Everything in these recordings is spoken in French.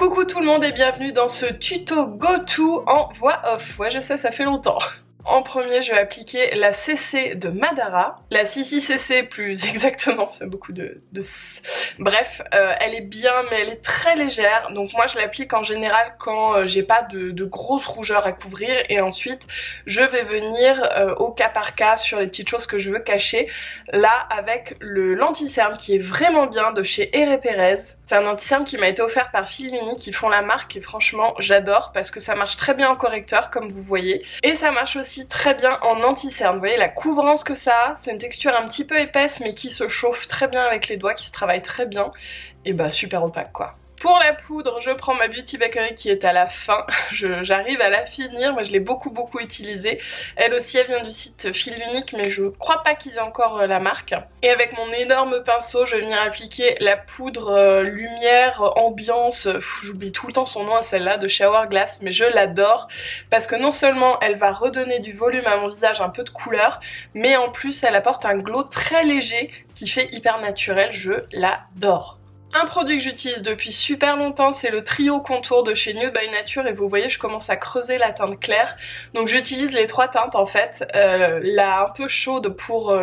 Coucou tout le monde et bienvenue dans ce tuto go-to en voix off. Ouais, je sais, ça fait longtemps. En premier, je vais appliquer la CC de Madara. La CC plus exactement, c'est beaucoup de bref, elle est bien, mais elle est très légère. Donc moi, je l'applique en général quand j'ai pas de grosses rougeurs à couvrir. Et ensuite, je vais venir au cas par cas sur les petites choses que je veux cacher. Là, avec le Lenticerne qui est vraiment bien de chez Herré Perez. C'est un anti-cerne qui m'a été offert par Filmuni qui font la marque et franchement j'adore parce que ça marche très bien en correcteur comme vous voyez et ça marche aussi très bien en anti-cerne. Vous voyez la couvrance que ça a, c'est une texture un petit peu épaisse mais qui se chauffe très bien avec les doigts, qui se travaille très bien et bah super opaque quoi. Pour la poudre, je prends ma Beauty Bakery qui est à la fin, j'arrive à la finir, moi je l'ai beaucoup utilisée. Elle aussi elle vient du site Filunique mais je crois pas qu'ils aient encore la marque. Et avec mon énorme pinceau, je vais venir appliquer la poudre lumière ambiance, j'oublie tout le temps son nom à celle-là, de chez Hourglass, mais je l'adore parce que non seulement elle va redonner du volume à mon visage, un peu de couleur, mais en plus elle apporte un glow très léger qui fait hyper naturel, je l'adore. Un produit que j'utilise depuis super longtemps, c'est le trio contour de chez Nude by Nature et vous voyez je commence à creuser la teinte claire. Donc j'utilise les trois teintes en fait, la un peu chaude pour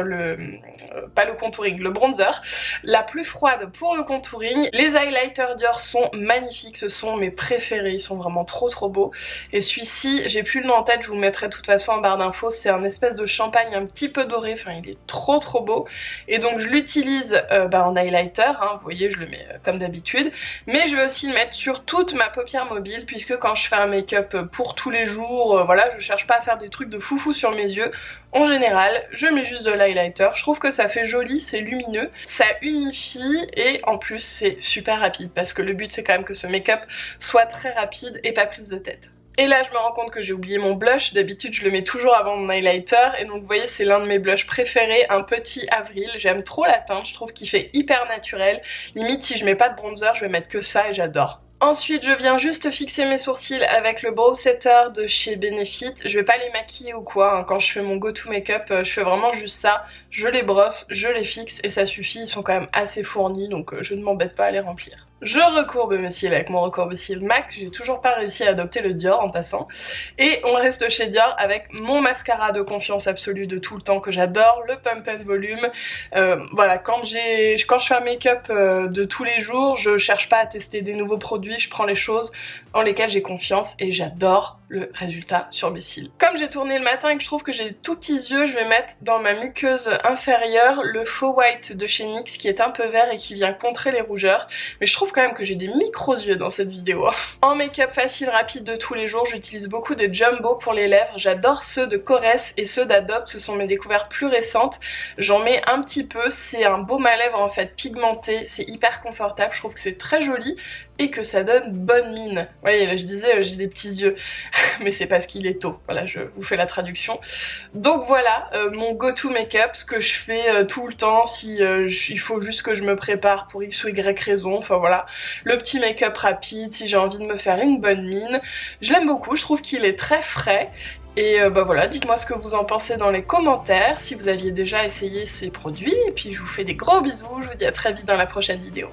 pas le contouring, le bronzer, la plus froide pour le contouring. Les highlighters Dior sont magnifiques, ce sont mes préférés, ils sont vraiment trop beaux. Et celui-ci, j'ai plus le nom en tête, je vous le mettrai de toute façon en barre d'infos, c'est un espèce de champagne un petit peu doré, enfin il est trop beau. Et donc je l'utilise en highlighter, hein, vous voyez je le mets comme d'habitude, mais je vais aussi le mettre sur toute ma paupière mobile puisque quand je fais un make-up pour tous les jours, voilà, je cherche pas à faire des trucs de foufou sur mes yeux. En général, je mets juste de l'highlighter, je trouve que ça fait joli, c'est lumineux, ça unifie et en plus c'est super rapide parce que le but c'est quand même que ce make-up soit très rapide et pas prise de tête. Et là je me rends compte que j'ai oublié mon blush, d'habitude je le mets toujours avant mon highlighter et donc vous voyez c'est l'un de mes blushs préférés, un petit avril, j'aime trop la teinte, je trouve qu'il fait hyper naturel, limite si je mets pas de bronzer je vais mettre que ça et j'adore. Ensuite je viens juste fixer mes sourcils avec le Brow Setter de chez Benefit, je vais pas les maquiller ou quoi, hein. Quand je fais mon go-to make-up je fais vraiment juste ça, je les brosse, je les fixe et ça suffit, ils sont quand même assez fournis donc je ne m'embête pas à les remplir. Je recourbe mes cils avec mon recourbe-cils MAC, j'ai toujours pas réussi à adopter le Dior en passant. Et on reste chez Dior avec mon mascara de confiance absolue de tout le temps que j'adore, le Pump and Volume. Voilà, quand je fais un make-up de tous les jours, je cherche pas à tester des nouveaux produits, je prends les choses en lesquelles j'ai confiance et j'adore le résultat sur mes cils. Comme j'ai tourné le matin et que je trouve que j'ai des tout petits yeux, je vais mettre dans ma muqueuse inférieure le Faux White de chez NYX qui est un peu vert et qui vient contrer les rougeurs. Mais je trouve quand même que j'ai des micros yeux dans cette vidéo. En make-up facile, rapide de tous les jours, j'utilise beaucoup de Jumbo pour les lèvres. J'adore ceux de Korres et ceux d'Adopt, ce sont mes découvertes plus récentes. J'en mets un petit peu, c'est un baume à lèvres en fait pigmenté, c'est hyper confortable, je trouve que c'est très joli et que ça donne bonne mine. Vous voyez là je disais j'ai des petits yeux, mais c'est parce qu'il est tôt, voilà je vous fais la traduction. Donc voilà mon go-to make-up, ce que je fais tout le temps si il faut juste que je me prépare pour X ou Y raison, enfin voilà. Le petit make-up rapide si j'ai envie de me faire une bonne mine. Je l'aime beaucoup, je trouve qu'il est très frais. Et bah voilà, dites-moi ce que vous en pensez dans les commentaires, si vous aviez déjà essayé ces produits. Et puis je vous fais des gros bisous, je vous dis à très vite dans la prochaine vidéo.